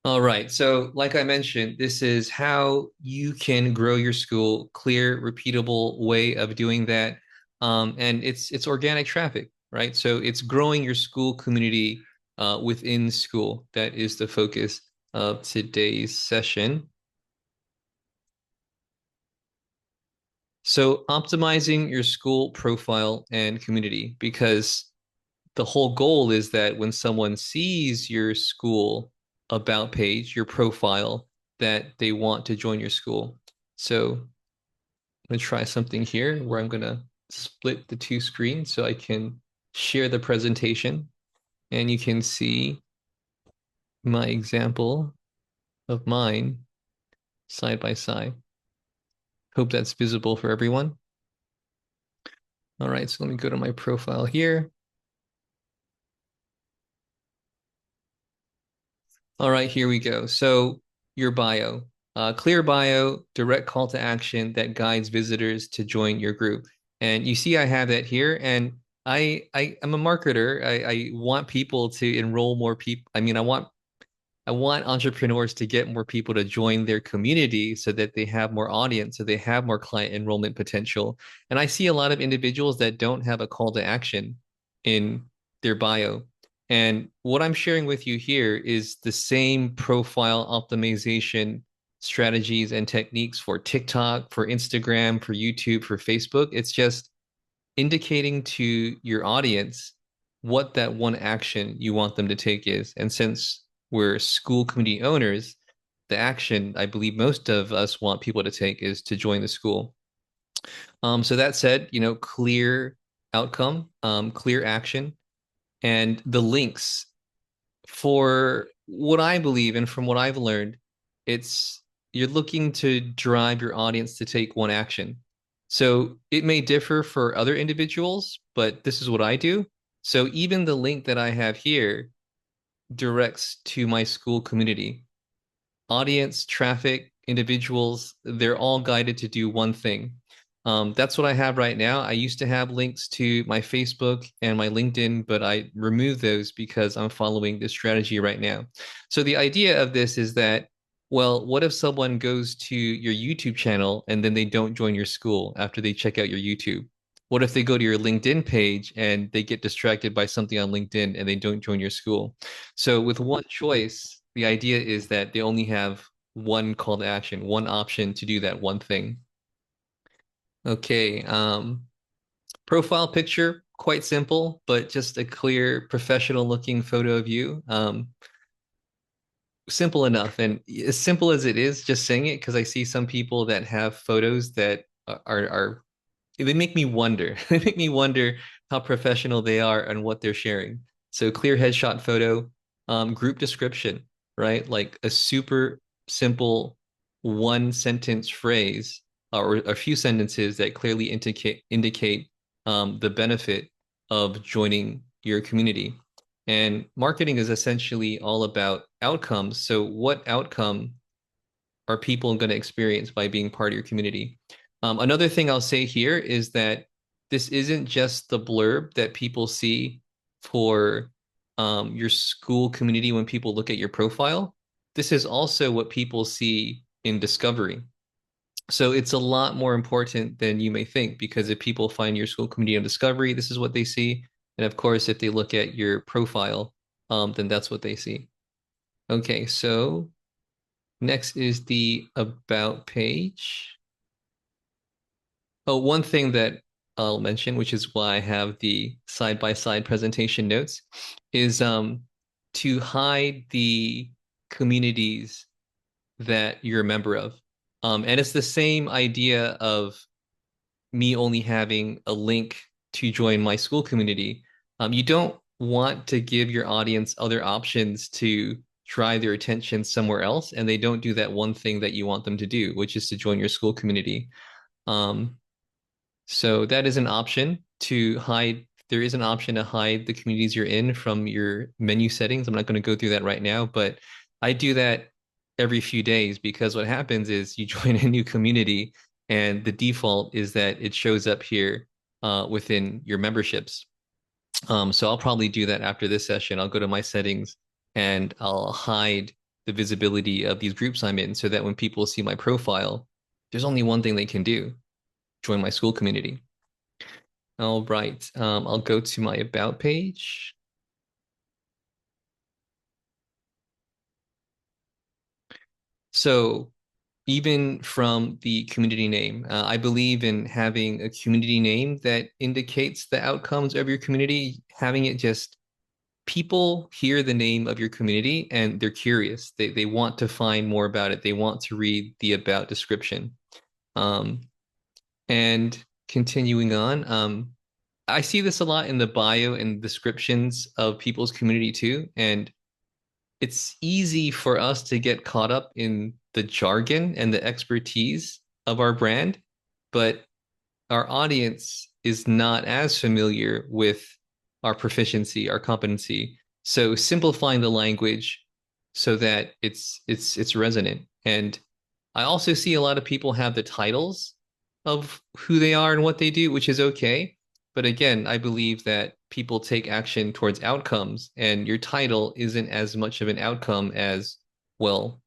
All right. So, like I mentioned, this is how you can grow your school, clear, repeatable way of doing that. And it's organic traffic, right? So it's growing your school community within school. That is the focus of today's session. So optimizing your school profile and community, because the whole goal is that when someone sees your school about page, your profile, that they want to join your school. So I'm going to try something here where I'm going to split the two screens so I can share the presentation and you can see my example of mine side by side. Hope that's visible for everyone. All right, so let me go to my profile here. All right, here we go. So your bio, clear bio, direct call to action that guides visitors to join your group. And you see, I have that here. And I'm a marketer. I want people to enroll more people. I mean, I want entrepreneurs to get more people to join their community so that they have more audience, so they have more client enrollment potential. And I see a lot of individuals that don't have a call to action in their bio. And what I'm sharing with you here is the same profile optimization strategies and techniques for TikTok, for Instagram, for YouTube, for Facebook. It's just indicating to your audience what that one action you want them to take is. And since we're school community owners, the action I believe most of us want people to take is to join the school. So that said, clear outcome, clear action, and the links for what I believe and from what I've learned, it's you're looking to drive your audience to take one action. So it may differ for other individuals, but this is what I do. So even the link that I have here directs to my school community. Audience, traffic, individuals, they're all guided to do one thing. That's what I have right now. I used to have links to my Facebook and my LinkedIn, but I removed those because I'm following this strategy right now. So the idea of this is that, well, what if someone goes to your YouTube channel and then they don't join your school after they check out your YouTube? What if they go to your LinkedIn page and they get distracted by something on LinkedIn and they don't join your school? So with one choice, the idea is that they only have one call to action, one option to do that one thing. Okay, profile picture, quite simple, but just a clear professional looking photo of you. Simple enough. And as simple as it is, just saying it, because I see some people that have photos that are they make me wonder. They make me wonder how professional they are and what they're sharing. So clear headshot photo, group description, right? Like a super simple one sentence phrase or a few sentences that clearly indicate the benefit of joining your community. And marketing is essentially all about outcomes. So what outcome are people going to experience by being part of your community? Another thing I'll say here is that this isn't just the blurb that people see for your school community when people look at your profile. This is also what people see in discovery. So it's a lot more important than you may think because if people find your school community on discovery, this is what they see. And of course, if they look at your profile, then that's what they see. Okay, so next is the about page. Oh, one thing that I'll mention, which is why I have the side-by-side presentation notes, is to hide the communities that you're a member of. And it's the same idea of me only having a link to join my school community. You don't want to give your audience other options to drive their attention somewhere else, and they don't do that one thing that you want them to do, which is to join your school community. Um, so that is an option to hide. There is an option to hide the communities you're in from your menu settings. I'm not going to go through that right now, but I do that every few days because what happens is you join a new community and the default is that it shows up here within your memberships. So I'll probably do that after this session. I'll go to my settings and I'll hide the visibility of these groups I'm in so that when people see my profile, there's only one thing they can do, join my Skool community. All right. I'll go to my about page. So even from the community name, I believe in having a community name that indicates the outcomes of your community, having it just people hear the name of your community and they're curious. They want to find more about it. They want to read the about description. Um, and continuing on, I see this a lot in the bio and descriptions of people's community too. And it's easy for us to get caught up in the jargon and the expertise of our brand, but our audience is not as familiar with our proficiency, our competency. So simplifying the language so that it's resonant. And I also see a lot of people have the titles of who they are and what they do, which is okay. But again, I believe that people take action towards outcomes, and your title isn't as much of an outcome as, well,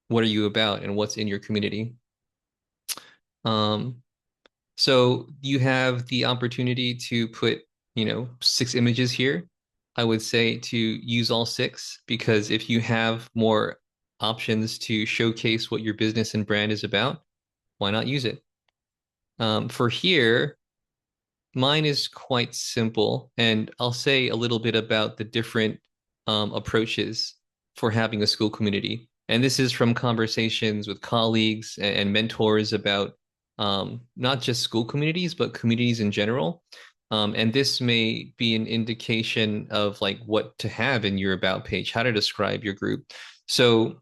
what are you about and what's in your community? Um, so you have the opportunity to put, 6 images here. I would say to use all six because if you have more options to showcase what your business and brand is about, why not use it? For here, mine is quite simple, and I'll say a little bit about the different approaches for having a Skool community. And this is from conversations with colleagues and mentors about not just Skool communities, but communities in general. And this may be an indication of like what to have in your about page, how to describe your group. So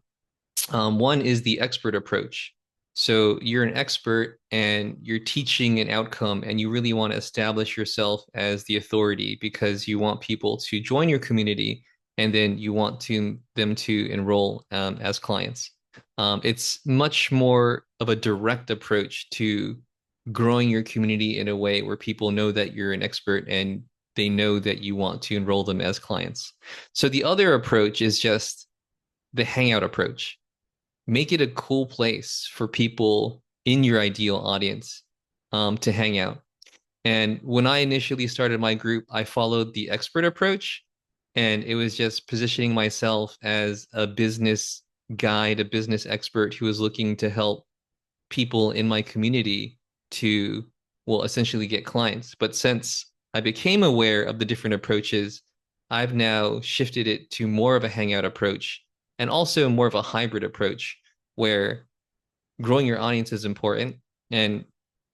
one is the expert approach. So you're an expert and you're teaching an outcome, and you really want to establish yourself as the authority because you want people to join your community, and then you want them to enroll as clients. It's much more of a direct approach to growing your community in a way where people know that you're an expert and they know that you want to enroll them as clients. So the other approach is just the hangout approach. Make it a cool place for people in your ideal audience to hang out. And when I initially started my group, I followed the expert approach, and it was just positioning myself as a business guide, a business expert who was looking to help people in my community to, well, essentially get clients. But since I became aware of the different approaches, I've now shifted it to more of a hangout approach and also more of a hybrid approach where growing your audience is important. And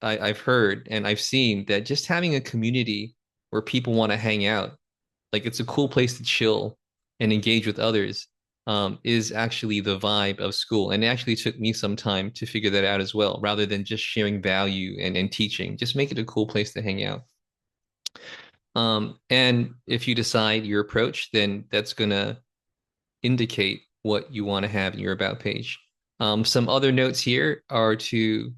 I've heard and I've seen that just having a community where people want to hang out, like it's a cool place to chill and engage with others, is actually the vibe of Skool. And it actually took me some time to figure that out as well, rather than just sharing value and teaching. Just make it a cool place to hang out. And if you decide your approach, then that's going to indicate what you want to have in your about page. Some other notes here are to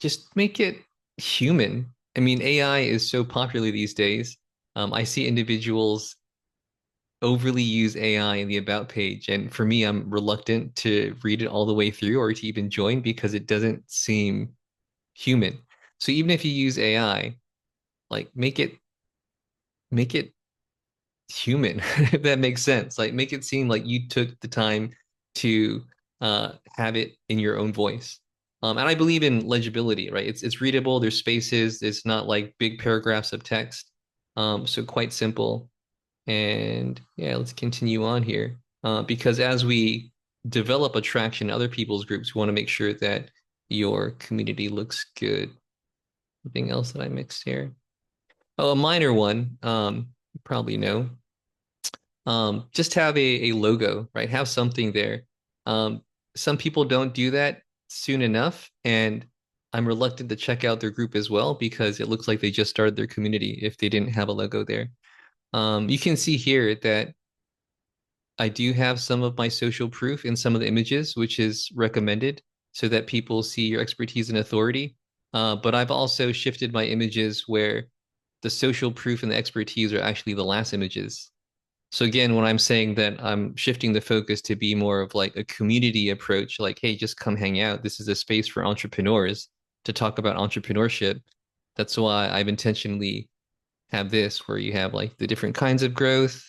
just make it human. I mean, AI is so popular these days. I see individuals overly use AI in the about page, and for me, I'm reluctant to read it all the way through or to even join because it doesn't seem human. So even if you use AI, like make it human, if that makes sense. Like make it seem like you took the time to have it in your own voice. And I believe in legibility, right? It's readable. There's spaces. It's not like big paragraphs of text. So quite simple. And yeah, let's continue on here. Because as we develop attraction in other people's groups, we want to make sure that your community looks good. Anything else that I mixed here? Oh, a minor one. You probably know. Just have a logo, right? Have something there. Um, some people don't do that soon enough, and I'm reluctant to check out their group as well because it looks like they just started their community if they didn't have a logo there. You can see here that I do have some of my social proof in some of the images, which is recommended so that people see your expertise and authority. But I've also shifted my images where the social proof and the expertise are actually the last images. So again, when I'm saying that I'm shifting the focus to be more of like a community approach, like, hey, just come hang out. This is a space for entrepreneurs to talk about entrepreneurship. That's why I've intentionally have this where you have like the different kinds of growth,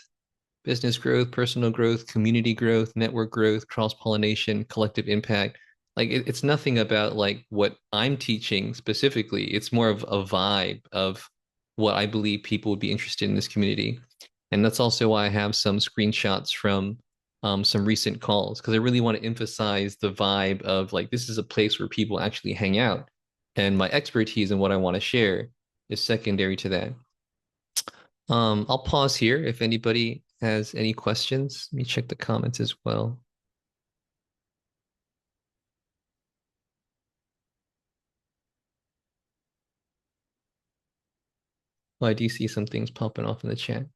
business growth, personal growth, community growth, network growth, cross-pollination, collective impact. Like it's nothing about like what I'm teaching specifically. It's more of a vibe of what I believe people would be interested in this community. And that's also why I have some screenshots from some recent calls because I really want to emphasize the vibe of like this is a place where people actually hang out. And my expertise and what I want to share is secondary to that. I'll pause here if anybody has any questions. Let me check the comments as well. Oh, I do see some things popping off in the chat.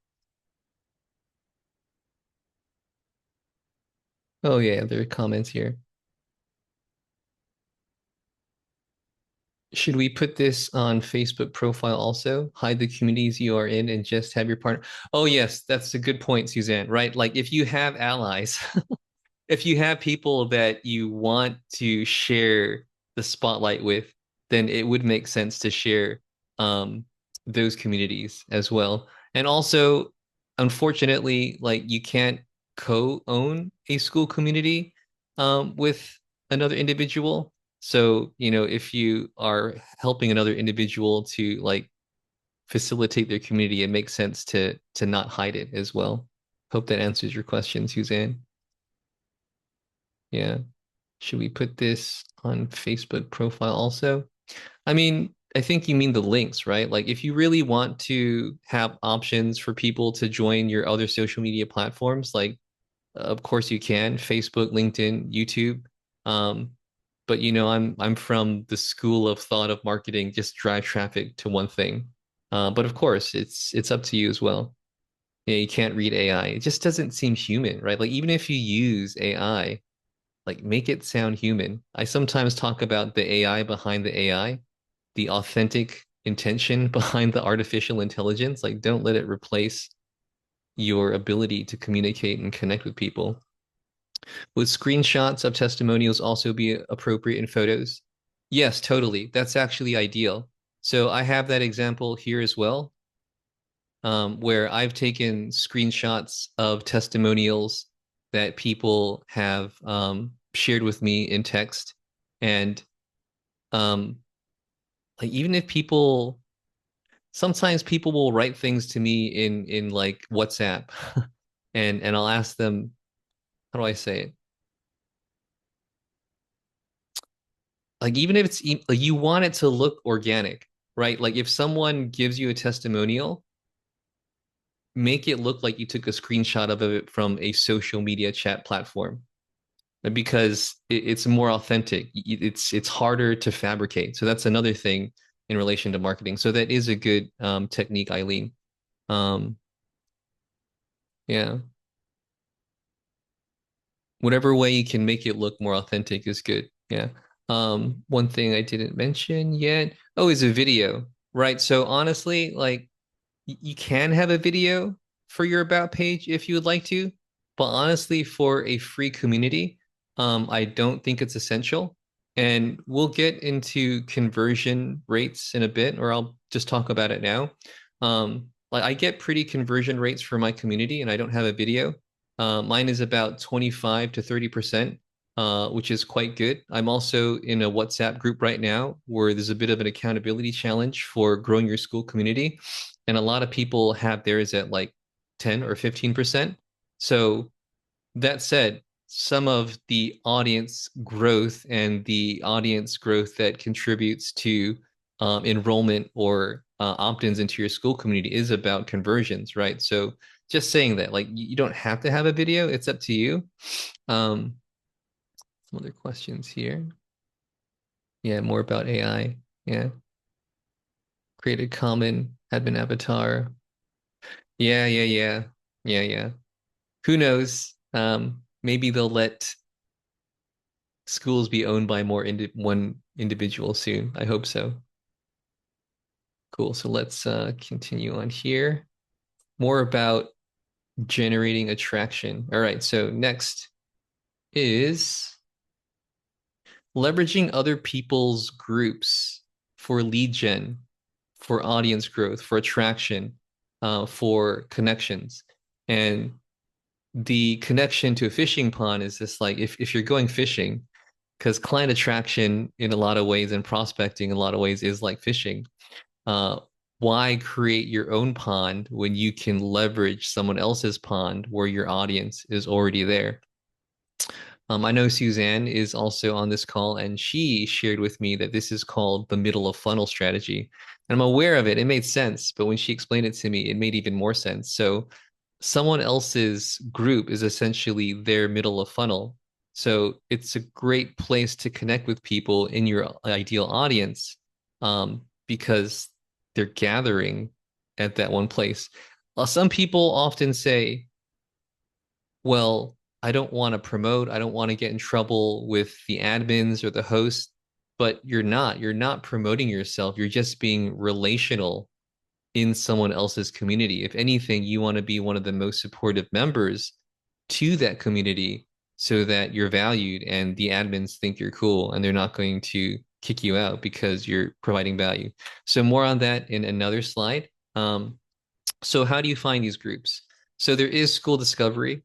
Oh yeah, there are comments here. Should we put this on Facebook profile also? Hide the communities you are in and just have your partner. Oh yes, that's a good point, Suzanne, right? Like if you have allies, if you have people that you want to share the spotlight with, then it would make sense to share um, those communities as well. And also, unfortunately, like you can't co-own a school community with another individual. So, if you are helping another individual to like facilitate their community, it makes sense to not hide it as well. Hope that answers your question, Suzanne. Yeah. Should we put this on Facebook profile also? I mean, I think you mean the links, right? Like if you really want to have options for people to join your other social media platforms, like of course you can, Facebook, LinkedIn, YouTube. Um, but I'm from the school of thought of marketing, just drive traffic to one thing. But of course, it's up to you as well. Yeah, you can't read AI. It just doesn't seem human, right? Like even if you use AI, like make it sound human. I sometimes talk about the AI behind the AI, the authentic intention behind the artificial intelligence. Like don't let it replace your ability to communicate and connect with people. Would screenshots of testimonials also be appropriate in photos? Yes, totally. That's actually ideal. So I have that example here as well, where I've taken screenshots of testimonials that people have shared with me in text. And um, like even if people sometimes people will write things to me in like WhatsApp and I'll ask them, how do I say it? Like even if like you want it to look organic, right? Like if someone gives you a testimonial, make it look like you took a screenshot of it from a social media chat platform because it's more authentic. It's harder to fabricate. So that's another thing in relation to marketing. So that is a good technique, Eileen. Um, yeah, whatever way you can make it look more authentic is good. Yeah. One thing I didn't mention yet, oh, is a video, right? So honestly, like you can have a video for your about page if you would like to, but honestly, for a free community, I don't think it's essential. And we'll get into conversion rates in a bit, or I'll just talk about it now. Like I get pretty conversion rates for my community, and I don't have a video. Mine is about 25 to 30%, which is quite good. I'm also in a WhatsApp group right now where there's a bit of an accountability challenge for growing your school community. And a lot of people have theirs at like 10 or 15%. So that said, some of the audience growth and the audience growth that contributes to enrollment or opt-ins into your school community is about conversions, right? So just saying that, like you don't have to have a video, it's up to you. Um, some other questions here. Yeah, more about AI. Yeah, create a common admin avatar. Yeah. Who knows? Maybe they'll let schools be owned by one individual soon. I hope so. Cool. So let's continue on here. More about Generating attraction. All right, so next is leveraging other people's groups for lead gen, for audience growth, for attraction, for connections. And the connection to a fishing pond is just like if you're going fishing, because client attraction in a lot of ways and prospecting in a lot of ways is like fishing. Uh, why create your own pond when you can leverage someone else's pond where your audience is already there? I know Suzanne is also on this call, and she shared with me that this is called the middle of funnel strategy. And I'm aware of it. It made sense, but when she explained it to me, it made even more sense. So someone else's group is essentially their middle of funnel. So it's a great place to connect with people in your ideal audience, because they're gathering at that one place. Some people often say, well, I don't want to promote, I don't want to get in trouble with the admins or the host, but you're not. You're not promoting yourself. You're just being relational in someone else's community. If anything, you want to be one of the most supportive members to that community so that you're valued and the admins think you're cool and they're not going to kick you out because you're providing value. So more on that in another slide. So how do you find these groups? So there is Skool Discovery,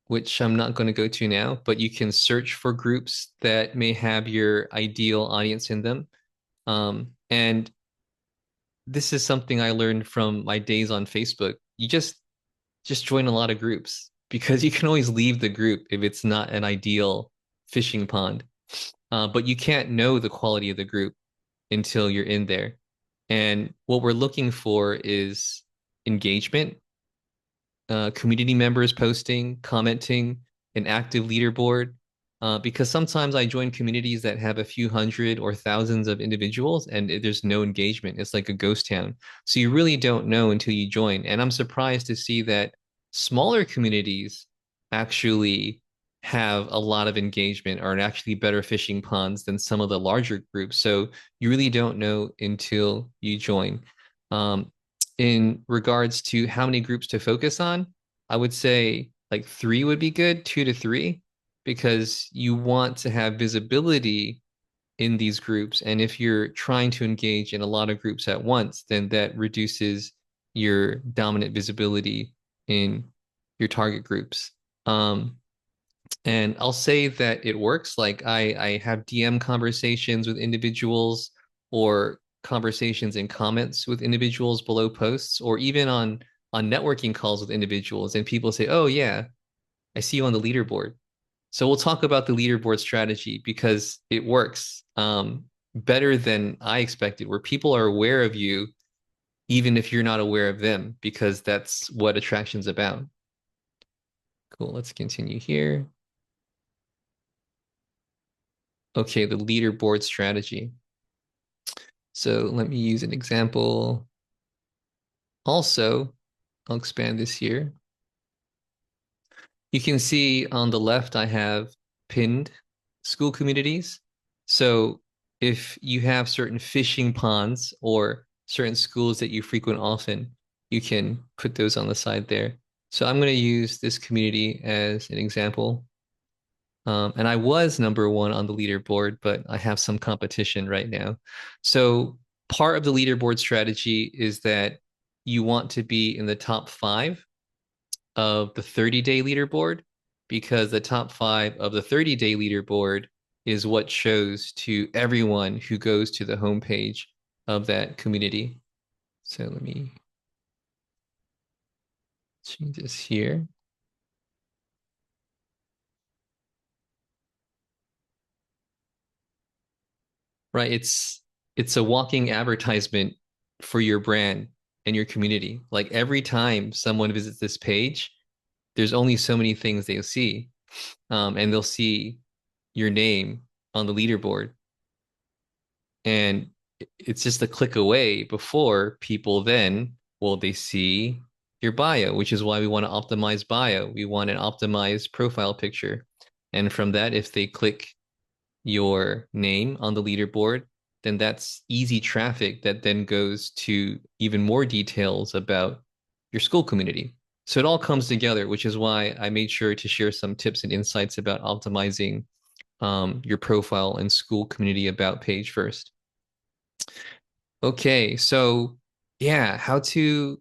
which I'm not going to go to now, but you can search for groups that may have your ideal audience in them. And this is something I learned from my days on Facebook. You just join a lot of groups because you can always leave the group if it's not an ideal fishing pond. But you can't know the quality of the group until you're in there. And what we're looking for is engagement, community members posting, commenting, an active leaderboard. Because sometimes I join communities that have a few hundred or thousands of individuals and there's no engagement. It's like a ghost town. So you really don't know until you join. And I'm surprised to see that smaller communities actually have a lot of engagement, are actually better fishing ponds than some of the larger groups. So you really don't know until you join. Um, in regards to how many groups to focus on, I would say like three would be good, two to three, because you want to have visibility in these groups. And if you're trying to engage in a lot of groups at once, then that reduces your dominant visibility in your target groups. And I'll say that it works. Like I have DM conversations with individuals or conversations and comments with individuals below posts, or even on networking calls with individuals, and people say, "Oh yeah, I see you on the leaderboard." So we'll talk about the leaderboard strategy because it works better than I expected, where people are aware of you even if you're not aware of them, because that's what attraction's about. Cool. Let's continue here. Okay, the leaderboard strategy. So let me use an example. Also, I'll expand this here. You can see on the left, I have pinned school communities. So if you have certain fishing ponds or certain schools that you frequent often, you can put those on the side there. So I'm going to use this community as an example. And I was number one on the leaderboard, but I have some competition right now. So part of the leaderboard strategy is that you want to be in the top five of the 30-day leaderboard, because the top five of the 30-day leaderboard is what shows to everyone who goes to the homepage of that community. So let me change this here. Right, it's a walking advertisement for your brand and your community. Like every time someone visits this page, there's only so many things they'll see. And they'll see your name on the leaderboard. And it's just a click away before people then, well, they see your bio, which is why we want to optimize bio. We want an optimized profile picture. And from that, if they click your name on the leaderboard, then that's easy traffic that then goes to even more details about your school community. So it all comes together, which is why I made sure to share some tips and insights about optimizing your profile and school community about page first. Okay, so yeah, how to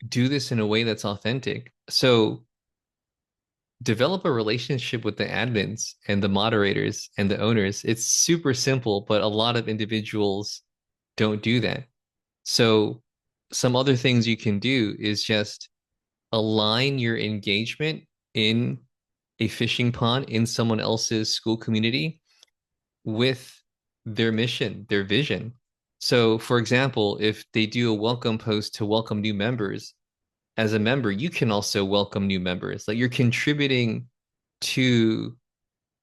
do this in a way that's authentic. So develop a relationship with the admins and the moderators and the owners. It's super simple, but a lot of individuals don't do that. So some other things you can do is just align your engagement in a fishing pond in someone else's school community with their mission, their vision. So, for example, if they do a welcome post to welcome new members, as a member, you can also welcome new members. Like you're contributing to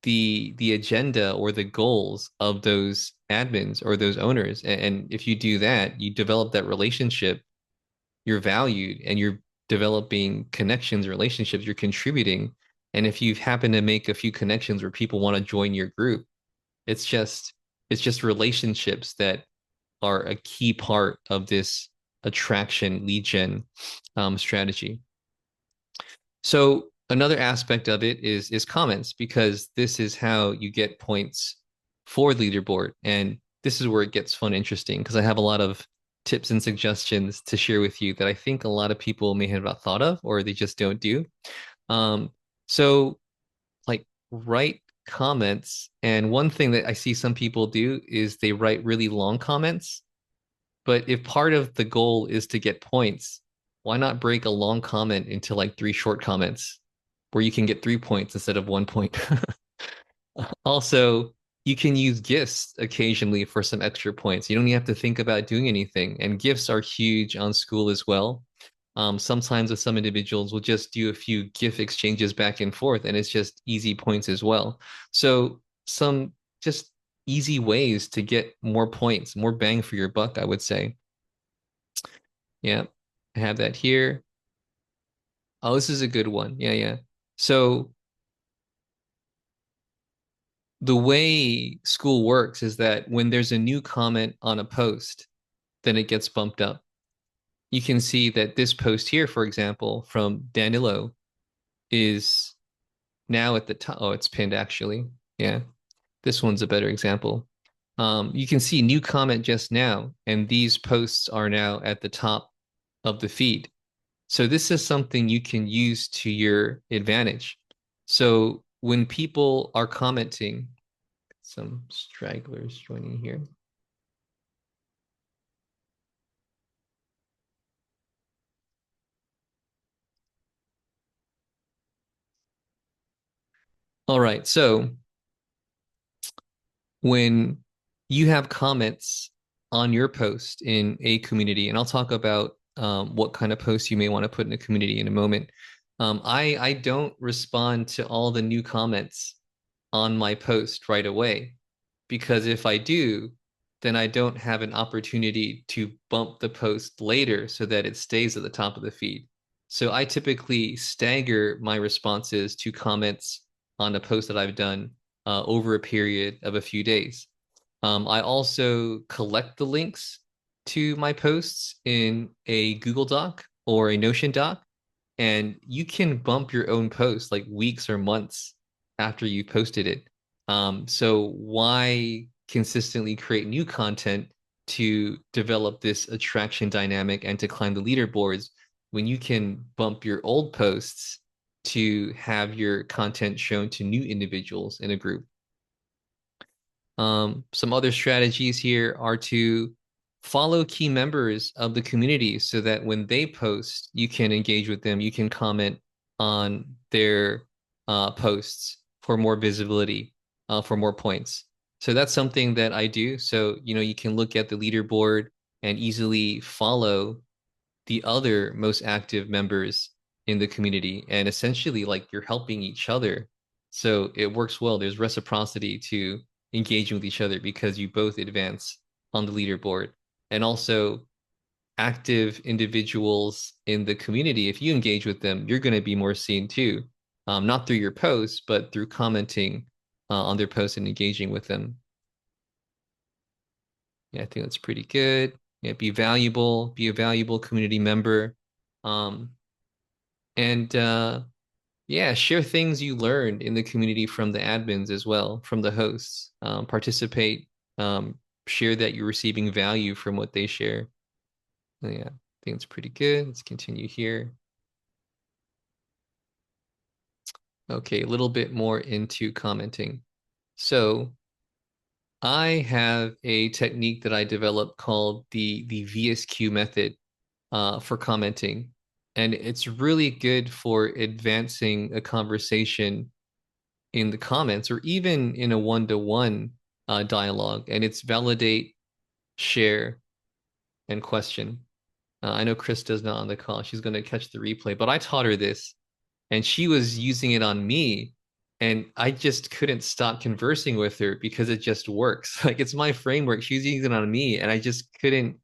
the agenda or the goals of those admins or those owners. And if you do that, you develop that relationship, you're valued and you're developing connections, relationships, you're contributing. And if you happen to make a few connections where people want to join your group, it's just it's just relationships that are a key part of this attraction lead gen strategy. So another aspect of it is comments because this is how you get points for leaderboard. And this is where it gets fun and interesting because I have a lot of tips and suggestions to share with you that I think a lot of people may have not thought of or they just don't do. Um, so like write comments. And one thing that I see some people do is they write really long comments. But if part of the goal is to get points, why not break a long comment into like three short comments where you can get 3 points instead of 1 point? Also, you can use gifts occasionally for some extra points. You don't even have to think about doing anything. And gifts are huge on Skool as well. Sometimes with some individuals, we'll just do a few gift exchanges back and forth, and it's just easy points as well. So some just easy ways to get more points, more bang for your buck, I would say. Yeah, I have that here. Oh, this is a good one. Yeah, yeah. So the way Skool works is that when there's a new comment on a post, then it gets bumped up. You can see that this post here, for example, from Danilo is now at the top. Oh, it's pinned actually. Yeah, this one's a better example. You can see new comment just now, and these posts are now at the top of the feed. So this is something you can use to your advantage. So when people are commenting, some stragglers joining here. All right, so when you have comments on your post in a community, and I'll talk about what kind of posts you may want to put in a community in a moment. I don't respond to all the new comments on my post right away because if I do, then I don't have an opportunity to bump the post later so that it stays at the top of the feed. So I typically stagger my responses to comments on a post that I've done over a period of a few days. I also collect the links to my posts in a Google Doc or a Notion doc, and you can bump your own post like weeks or months after you posted it. So why consistently create new content to develop this attraction dynamic and to climb the leaderboards when you can bump your old posts to have your content shown to new individuals in a group? Some other strategies here are to follow key members of the community so that when they post, you can engage with them. You can comment on their posts for more visibility, for more points. So that's something that I do. So, you can look at the leaderboard and easily follow the other most active members in the community. And essentially, like you're helping each other. So it works well. There's reciprocity to engaging with each other because you both advance on the leaderboard. And also, active individuals in the community, if you engage with them, you're going to be more seen too. Not through your posts, but through commenting on their posts and engaging with them. Yeah, I think that's pretty good. Yeah, be valuable, be a valuable community member. Um, and yeah, share things you learned in the community from the admins as well, from the hosts. Participate, share that you're receiving value from what they share. Yeah, I think it's pretty good. Let's continue here. Okay, a little bit more into commenting. So I have a technique that I developed called the VSQ method for commenting. And it's really good for advancing a conversation in the comments or even in a one-to-one dialogue. And it's validate, share, and question. I know Krista's not on the call. She's going to catch the replay, but I taught her this and she was using it on me. And I just couldn't stop conversing with her because it just works. Like it's my framework. She's using it on me, and I just couldn't.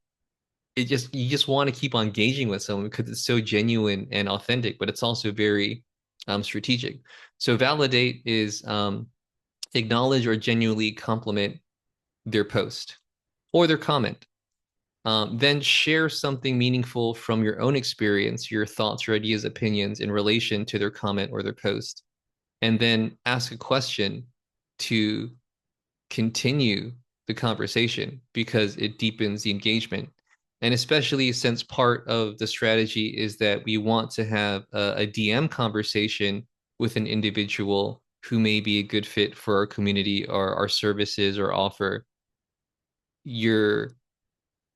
It just you just want to keep on engaging with someone because it's so genuine and authentic, but it's also very strategic. So validate is acknowledge or genuinely compliment their post or their comment. Then share something meaningful from your own experience, your thoughts, your ideas, opinions in relation to their comment or their post. And then ask a question to continue the conversation because it deepens the engagement. And especially since part of the strategy is that we want to have a DM conversation with an individual who may be a good fit for our community or our services or offer, you're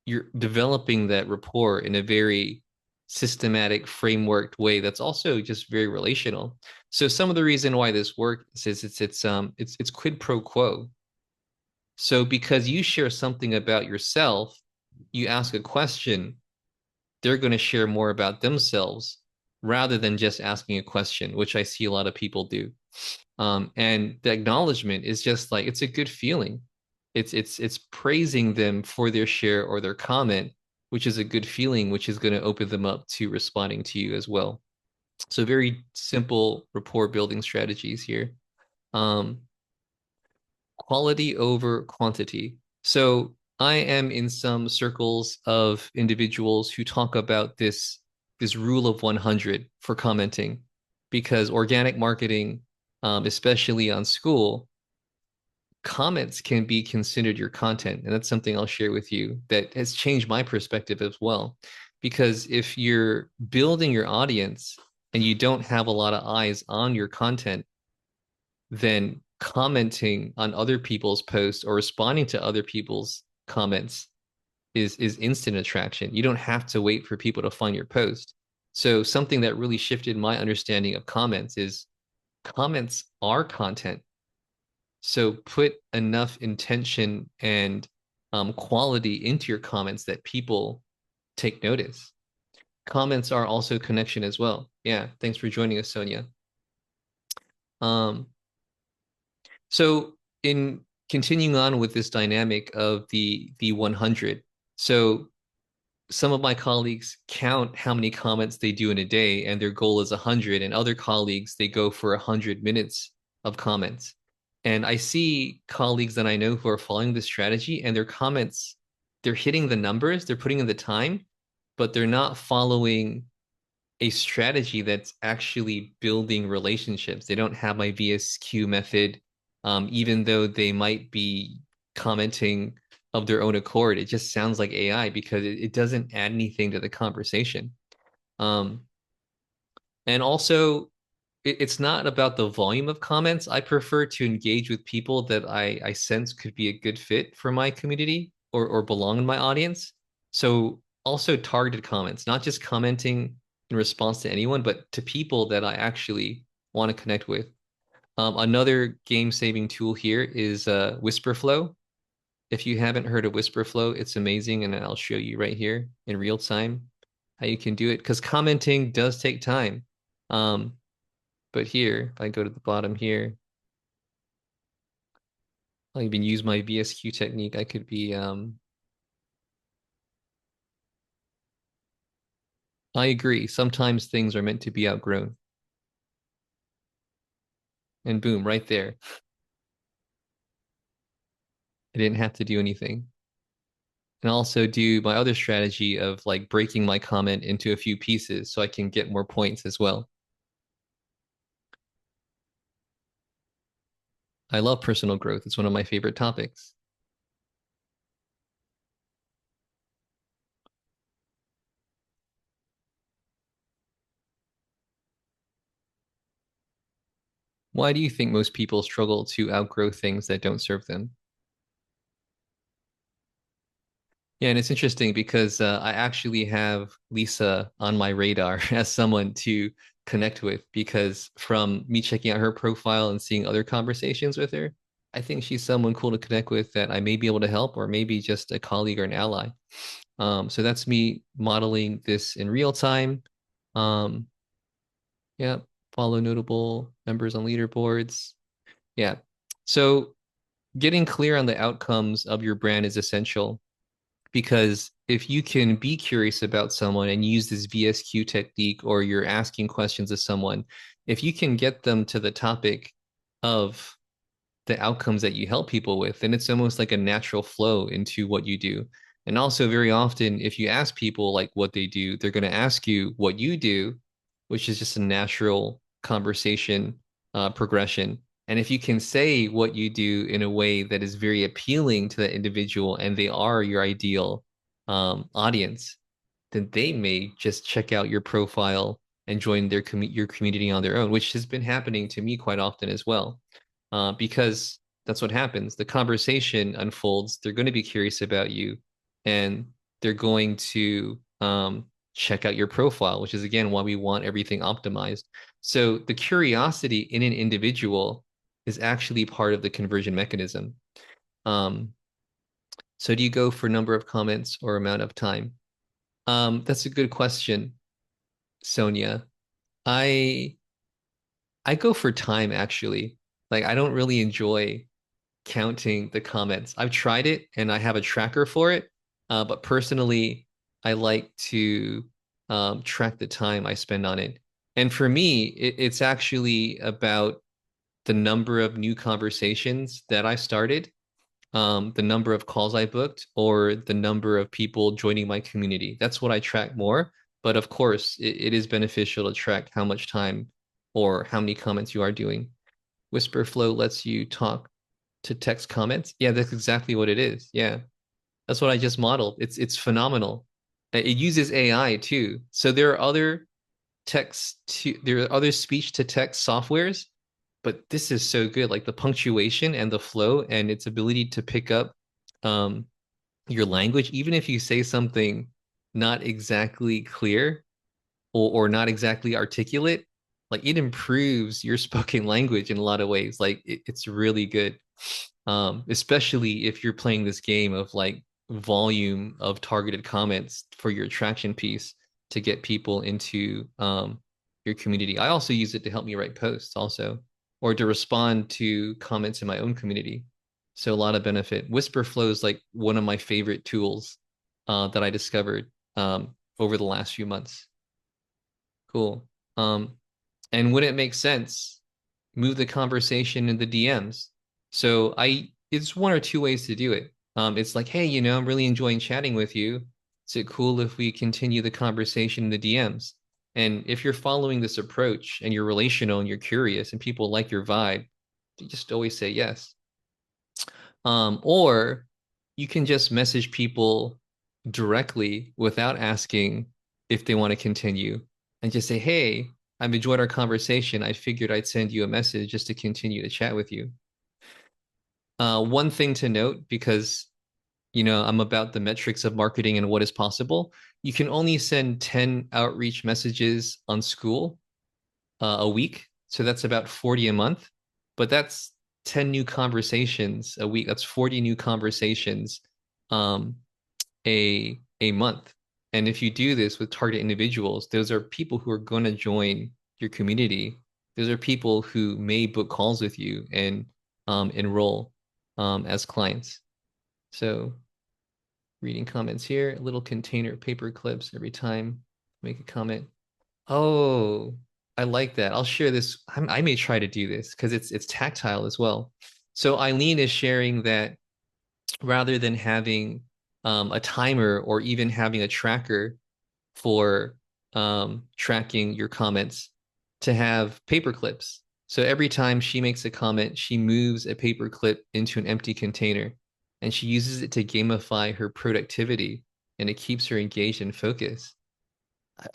you're developing that rapport in a very systematic, frameworked way that's also just very relational. So some of the reason why this works is it's quid pro quo. So because you share something about yourself, you ask a question, they're going to share more about themselves rather than just asking a question, which I see a lot of people do. And the acknowledgement is just like it's a good feeling. It's praising them for their share or their comment, which is a good feeling, which is going to open them up to responding to you as well. So very simple rapport building strategies here. Um, Quality over quantity. So I am in some circles of individuals who talk about this rule of 100 for commenting because organic marketing, especially on Skool, comments can be considered your content. And that's something I'll share with you that has changed my perspective as well. Because if you're building your audience and you don't have a lot of eyes on your content, then commenting on other people's posts or responding to other people's comments is instant attraction. You don't have to wait for people to find your post. So something that really shifted my understanding of comments is comments are content. So put enough intention and quality into your comments that people take notice. Comments are also connection as well. Yeah, thanks for joining us, Sonia. Um, So in continuing on with this dynamic of the 100, so some of my colleagues count how many comments they do in a day, and their goal is 100, and other colleagues they go for 100 minutes of comments. And I see colleagues that I know who are following this strategy, and their comments, they're hitting the numbers, they're putting in the time, but they're not following a strategy that's actually building relationships. They don't have my VSQ method, even though they might be commenting of their own accord. It just sounds like AI because it doesn't add anything to the conversation. Um, and also, it's not about the volume of comments. I prefer to engage with people that I sense could be a good fit for my community or belong in my audience. So also targeted comments, not just commenting in response to anyone, but to people that I actually want to connect with. Another game-saving tool here is Whisper Flow. If you haven't heard of Whisper Flow, it's amazing, and I'll show you right here in real time how you can do it because commenting does take time. Um, but here, if I go to the bottom here, I'll even use my VSQ technique. I could be, I agree. Sometimes things are meant to be outgrown. And boom, right there. I didn't have to do anything. And also do my other strategy of like breaking my comment into a few pieces so I can get more points as well. I love personal growth. It's one of my favorite topics. Why do you think most people struggle to outgrow things that don't serve them? Yeah, and it's interesting because I actually have Lisa on my radar as someone to connect with because from me checking out her profile and seeing other conversations with her, I think she's someone cool to connect with that I may be able to help or maybe just a colleague or an ally. So that's me modeling this in real time. Um, yeah, follow notable members on leaderboards. Yeah. So getting clear on the outcomes of your brand is essential because if you can be curious about someone and use this VSQ technique or you're asking questions of someone, if you can get them to the topic of the outcomes that you help people with, then it's almost like a natural flow into what you do. And also, very often, if you ask people like what they do, they're going to ask you what you do, which is just a natural conversation progression. And if you can say what you do in a way that is very appealing to that individual and they are your ideal audience, then they may just check out your profile and join your community on their own, which has been happening to me quite often as well. Because that's what happens. The conversation unfolds. They're going to be curious about you, and they're going to check out your profile, which is again why we want everything optimized. So the curiosity in an individual is actually part of the conversion mechanism. Um, so do you go for number of comments or amount of time? That's a good question, Sonia. I I go for time actually. Like I don't really enjoy counting the comments. I've tried it and I have a tracker for it, but personally, I like to track the time I spend on it. And for me, it's actually about the number of new conversations that I started, the number of calls I booked, or the number of people joining my community. That's what I track more. But of course, it is beneficial to track how much time or how many comments you are doing. Whisperflow lets you talk to text comments. Yeah, that's exactly what it is. Yeah. That's what I just modeled. It's phenomenal. It uses AI too. So there are other speech to text softwares, but this is so good. Like the punctuation and the flow and its ability to pick up um your language, even if you say something not exactly clear, or not exactly articulate, like it improves your spoken language in a lot of ways. Like it's really good. Especially if you're playing this game of like volume of targeted comments for your attraction piece to get people into your community. I also use it to help me write posts also, or to respond to comments in my own community. So a lot of benefit. Whisper Flow is like one of my favorite tools that I discovered over the last few months. Cool. And would it make sense, move the conversation in the DMs? So it's one or two ways to do it. It's like, hey, I'm really enjoying chatting with you. Is it cool if we continue the conversation in the DMs? And if you're following this approach and you're relational and you're curious and people like your vibe, you just always say yes. Or you can just message people directly without asking if they want to continue and just say, hey, I've enjoyed our conversation. I figured I'd send you a message just to continue to chat with you. One thing to note, because I'm about the metrics of marketing and what is possible. You can only send 10 outreach messages on Skool a week. So that's about 40 a month. But that's 10 new conversations a week. That's 40 new conversations um, a month. And if you do this with target individuals, those are people who are going to join your community. Those are people who may book calls with you and enroll as clients. So reading comments here, a little container paper clips every time make a comment. Oh, I like that. I'll share this. I may try to do this because it's tactile as well. So Eileen is sharing that rather than having a timer or even having a tracker for tracking your comments to have paper clips. So every time she makes a comment, she moves a paper clip into an empty container and she uses it to gamify her productivity and it keeps her engaged and focused.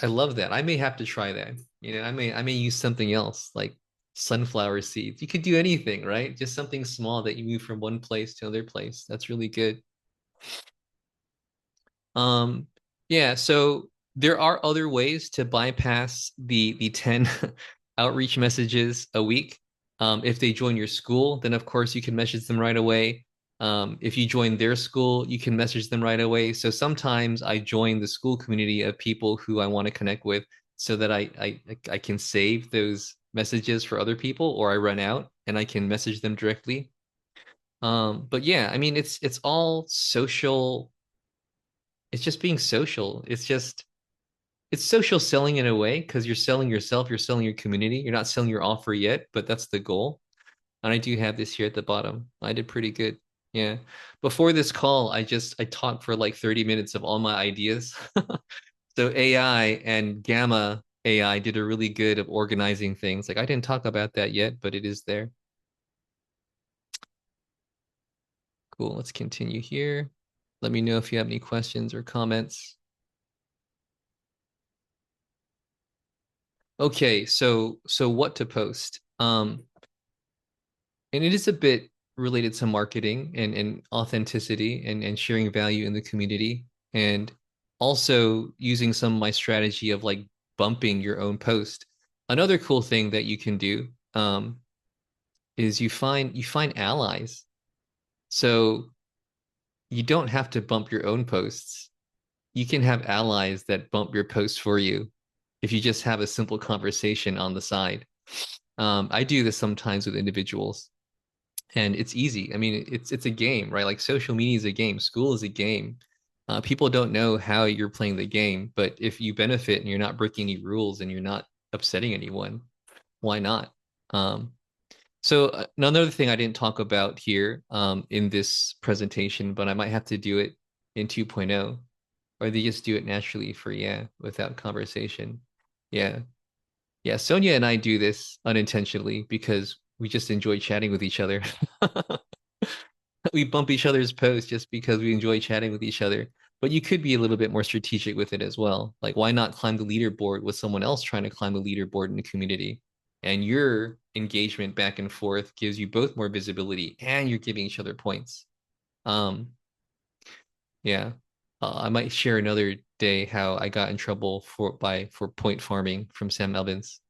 I love that. I may have to try that. I may use something else like sunflower seeds. You could do anything, right? Just something small that you move from one place to another place. That's really good. Um, yeah, so there are other ways to bypass the 10 outreach messages a week. If they join your school, then of course you can message them right away. If you join their school, you can message them right away. So sometimes I join the school community of people who I want to connect with so that I can save those messages for other people or I run out and I can message them directly. But yeah, I mean it's all social, it's just being social. It's social selling in a way because you're selling yourself, you're selling your community. You're not selling your offer yet, but that's the goal. And I do have this here at the bottom. I did pretty good. Yeah. Before this call, I talked for like 30 minutes of all my ideas. So AI and Gamma AI did a really good of organizing things. Like I didn't talk about that yet, but it is there. Cool. Let's continue here. Let me know if you have any questions or comments. Okay, so what to post? And it is a bit related to marketing and authenticity and sharing value in the community and also using some of my strategy of like bumping your own post. Another cool thing that you can do is you find allies. So you don't have to bump your own posts. You can have allies that bump your posts for you if you just have a simple conversation on the side. I do this sometimes with individuals, and it's easy. I mean, it's a game, right? Like social media is a game, school is a game. People don't know how you're playing the game, but if you benefit and you're not breaking any rules and you're not upsetting anyone, why not? Um, so another thing I didn't talk about here in this presentation, but I might have to do it in 2.0, or they just do it naturally for yeah, without conversation. Yeah. Yeah, Sonia and I do this unintentionally because we just enjoy chatting with each other. We bump each other's posts just because we enjoy chatting with each other. But you could be a little bit more strategic with it as well. Like, why not climb the leaderboard with someone else trying to climb the leaderboard in the community? And your engagement back and forth gives you both more visibility and you're giving each other points. Um, yeah. I might share another day how I got in trouble for point farming from Sam Elvins.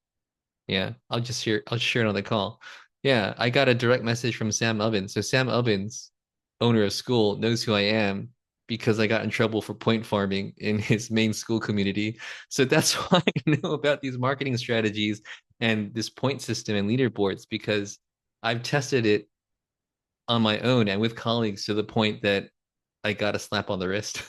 Yeah, I'll share it on the call. Yeah, I got a direct message from Sam Ovens. So Sam Ovens, owner of Skool, knows who I am because I got in trouble for point farming in his main school community. So that's why I know about these marketing strategies and this point system and leaderboards because I've tested it on my own and with colleagues to the point that I got a slap on the wrist.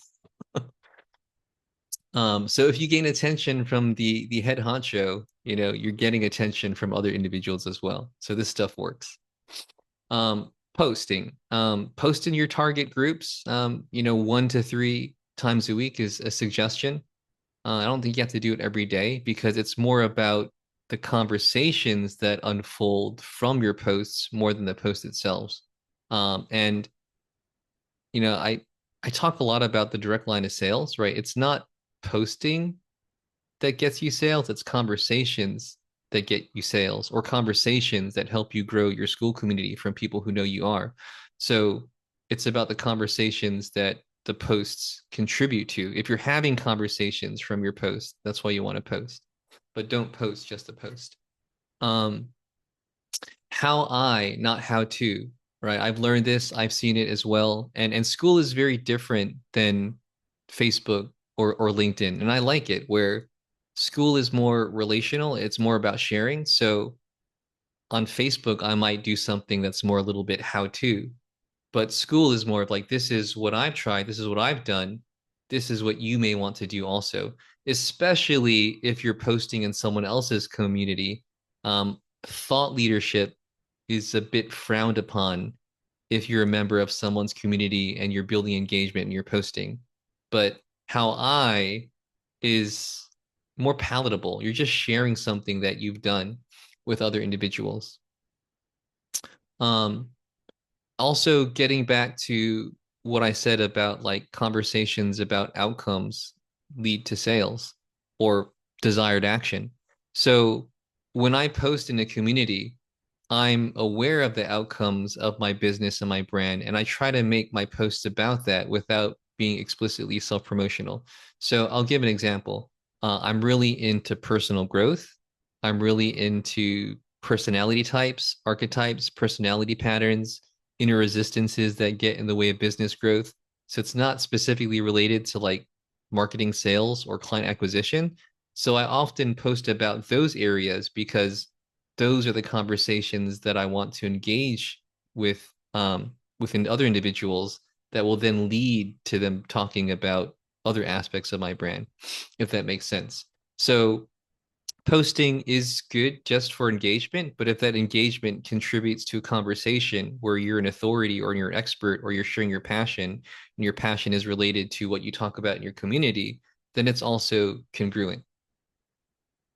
So if you gain attention from the head honcho, you're getting attention from other individuals as well. So this stuff works. Posting. Post in your target groups, 1 to 3 times a week is a suggestion. I don't think you have to do it every day because it's more about the conversations that unfold from your posts more than the post itself. And I talk a lot about the direct line of sales, right? It's not posting that gets you sales, it's conversations that get you sales or conversations that help you grow your school community from people who know you are. So it's about the conversations that the posts contribute to. If you're having conversations from your post, that's why you want to post, but don't post just to post. Um, not how to, right? I've learned this, I've seen it as well. And Skool is very different than Facebook or LinkedIn. And I like it where Skool is more relational, it's more about sharing. So on Facebook, I might do something that's more a little bit how to, but Skool is more of like, this is what I've tried, this is what I've done, this is what you may want to do also, especially if you're posting in someone else's community. Thought leadership is a bit frowned upon if you're a member of someone's community and you're building engagement and you're posting. But how I is more palatable. You're just sharing something that you've done with other individuals. Um, Also getting back to what I said about like conversations about outcomes lead to sales or desired action. So when I post in a community, I'm aware of the outcomes of my business and my brand, and I try to make my posts about that without being explicitly self-promotional. So I'll give an example. I'm really into personal growth. I'm really into personality types, archetypes, personality patterns, inner resistances that get in the way of business growth. So it's not specifically related to like marketing, sales, or client acquisition. So I often post about those areas because those are the conversations that I want to engage with within other individuals that will then lead to them talking about other aspects of my brand, if that makes sense. So posting is good just for engagement, but if that engagement contributes to a conversation where you're an authority or you're an expert or you're sharing your passion and your passion is related to what you talk about in your community, then it's also congruent.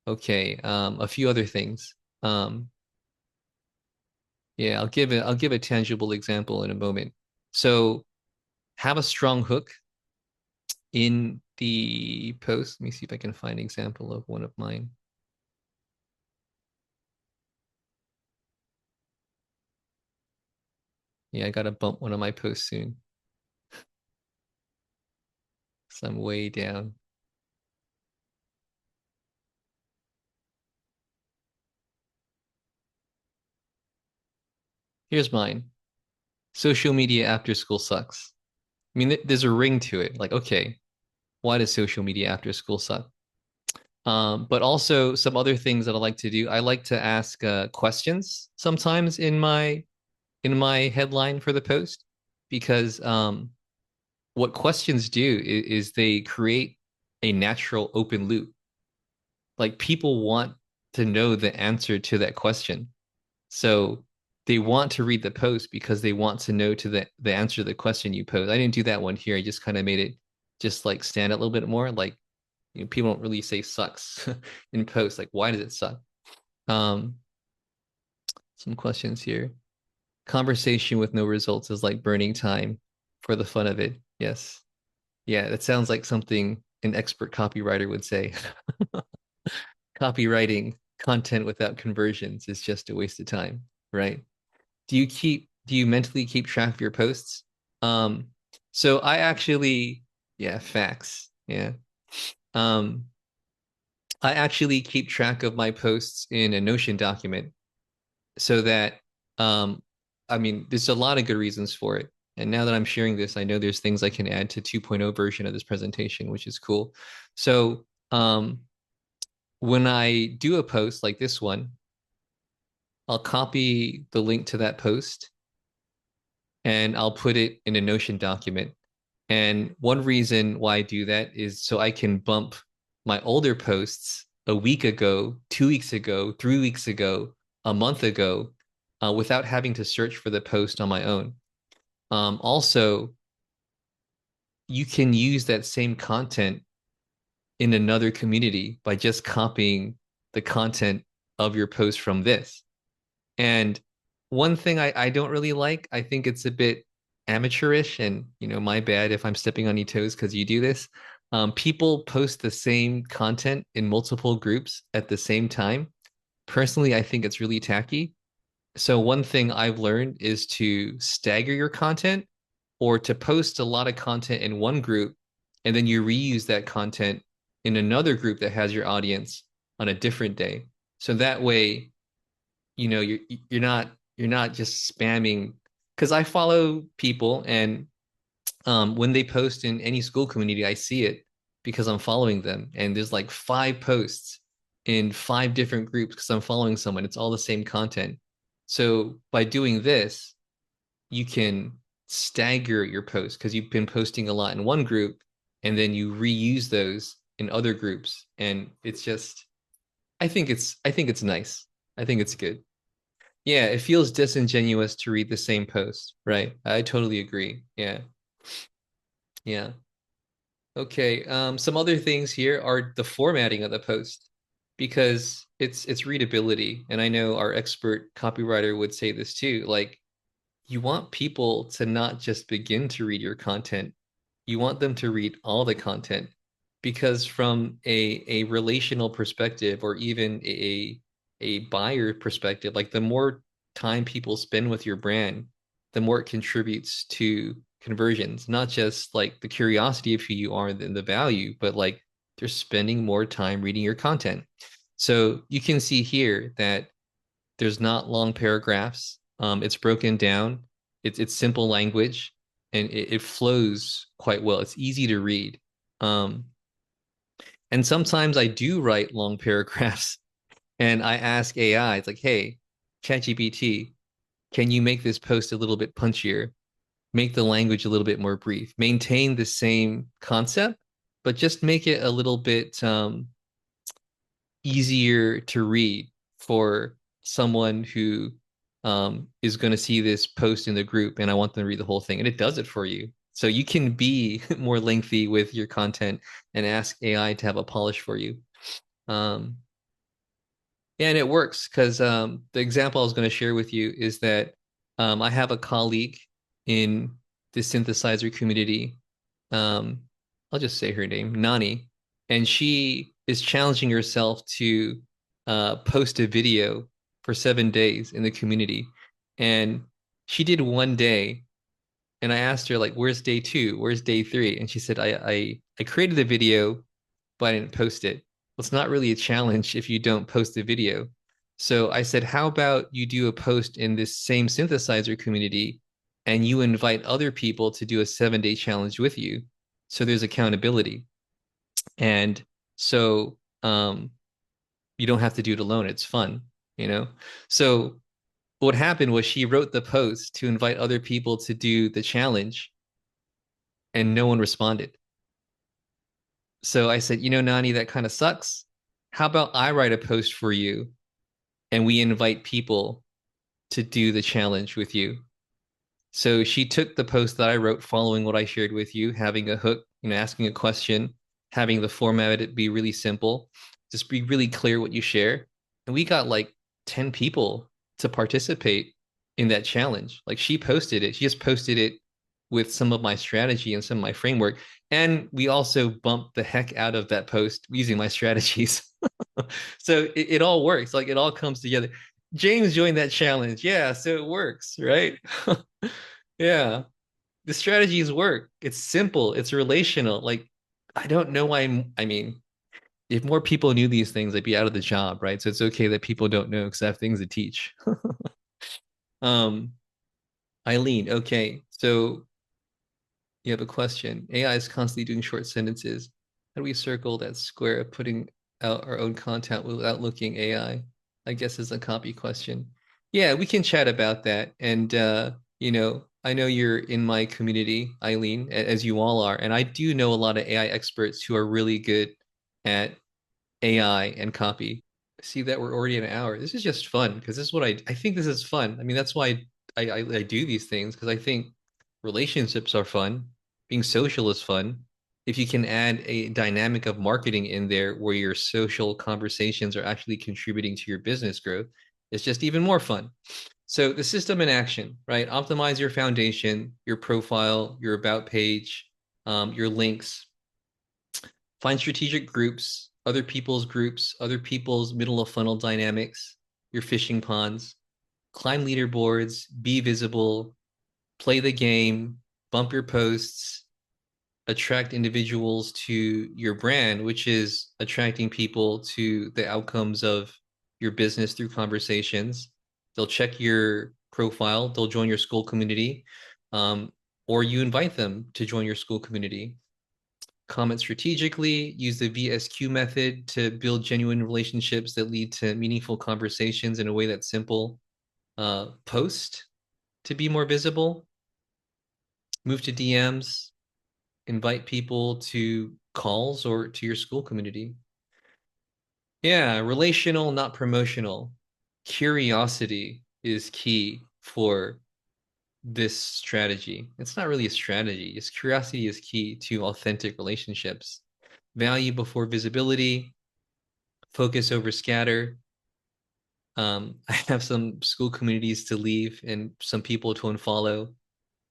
Okay, a few other things. Um, yeah, I'll give a tangible example in a moment. So have a strong hook in the post. Let me see if I can find an example of one of mine. Yeah, I gotta bump one of my posts soon. So I'm way down. Here's mine. Social media after school sucks. I mean, there's a ring to it. Like, okay, why does social media after school suck? But also some other things that I like to do. I like to ask questions sometimes in my headline for the post because what questions do is they create a natural open loop. Like people want to know the answer to that question. So they want to read the post because they want to know to the answer to the question you pose. I didn't do that one here. I just kind of made it just like stand out a little bit more. Like, you know, people don't really say sucks in posts. Like, why does it suck? Um, some questions here. Conversation with no results is like burning time for the fun of it. Yes. Yeah, that sounds like something an expert copywriter would say. Copywriting content without conversions is just a waste of time, right? Do you mentally keep track of your posts? Um, so I actually, yeah, facts. Yeah. Um, I actually keep track of my posts in a Notion document so that um I mean, there's a lot of good reasons for it. And now that I'm sharing this, I know there's things I can add to 2.0 version of this presentation, which is cool. So, when I do a post like this one, I'll copy the link to that post and I'll put it in a Notion document. And one reason why I do that is so I can bump my older posts a week ago, 2 weeks ago, 3 weeks ago, a month ago, without having to search for the post on my own. Also, you can use that same content in another community by just copying the content of your post from this. And one thing I don't really like, I think it's a bit amateurish, and you know, my bad if I'm stepping on your toes because you do this. People post the same content in multiple groups at the same time. Personally, I think it's really tacky. So one thing I've learned is to stagger your content or to post a lot of content in one group and then you reuse that content in another group that has your audience on a different day. So that way, you know, you're not just spamming because I follow people and when they post in any Skool community, I see it because I'm following them. And there's like 5 posts in 5 different groups because I'm following someone. It's all the same content. So by doing this, you can stagger your posts because you've been posting a lot in one group and then you reuse those in other groups. And it's just, I think it's nice. I think it's good. Yeah, it feels disingenuous to read the same post, right? I totally agree. Yeah. Yeah. Okay. Some other things here are the formatting of the post because it's readability. And I know our expert copywriter would say this too. Like you want people to not just begin to read your content, you want them to read all the content because from a relational perspective or even a buyer perspective, like the more time people spend with your brand, the more it contributes to conversions, not just like the curiosity of who you are and the value, but like they're spending more time reading your content. So you can see here that there's not long paragraphs. It's broken down. It's simple language, and it flows quite well. It's easy to read. Um, and sometimes I do write long paragraphs, and I ask AI, it's like, hey, ChatGPT, can you make this post a little bit punchier? Make the language a little bit more brief. Maintain the same concept, but just make it a little bit easier to read for someone who is going to see this post in the group and I want them to read the whole thing. And it does it for you. So you can be more lengthy with your content and ask AI to have a polish for you. Um, and it works because the example I was going to share with you is that I have a colleague in the synthesizer community. Um, I'll just say her name, Nani, and she is challenging herself to post a video for 7 days in the community. And she did one day, and I asked her like, "Where's day two? Where's day three?" And she said, "I created the video, but I didn't post it." Well, it's not really a challenge if you don't post the video. So I said, how about you do a post in this same synthesizer community and you invite other people to do a 7 day challenge with you? So there's accountability. And so you don't have to do it alone. It's fun, you know? So what happened was she wrote the post to invite other people to do the challenge and no one responded. So I said, Nani, that kind of sucks. How about I write a post for you and we invite people to do the challenge with you? So she took the post that I wrote following what I shared with you, having a hook, asking a question, having the format of it be really simple, just be really clear what you share. And we got like 10 people to participate in that challenge. Like she posted it, she just posted it with some of my strategy and some of my framework. And we also bumped the heck out of that post using my strategies. So it all works. Like it all comes together. James joined that challenge. Yeah, so it works, right? Yeah. The strategies work. It's simple, it's relational. Like I don't know why I mean, if more people knew these things, they'd be out of the job, right? So it's okay that people don't know because I have things to teach. Um, Eileen, okay. So you have a question. AI is constantly doing short sentences. How do we circle that square of putting out our own content without looking AI? I guess is a copy question. Yeah, we can chat about that. And I know you're in my community, Eileen, as you all are, and I do know a lot of AI experts who are really good at AI and copy. See that we're already an hour. This is just fun because this is what I think this is fun. I mean, that's why I do these things because I think relationships are fun. Being social is fun. If you can add a dynamic of marketing in there where your social conversations are actually contributing to your business growth, it's just even more fun. So the system in action, right? Optimize your foundation, your profile, your about page, your links. Find strategic groups, other people's middle of funnel dynamics, your fishing ponds. Climb leaderboards, be visible, play the game, bump your posts, attract individuals to your brand, which is attracting people to the outcomes of your business through conversations. They'll check your profile, they'll join your Skool community, or you invite them to join your Skool community. Comment strategically, use the VSQ method to build genuine relationships that lead to meaningful conversations in a way that's simple. Post to be more visible, move to DMs, invite people to calls or to your Skool community. Yeah, relational, not promotional. Curiosity. is key for this strategy. It's not really a strategy. It's curiosity is key to authentic relationships. Value before visibility, focus over scatter. I have some Skool communities to leave and some people to unfollow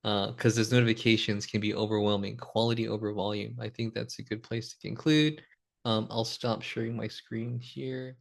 because those notifications can be overwhelming. Quality over volume. I think that's a good place to conclude. I'll stop sharing my screen here.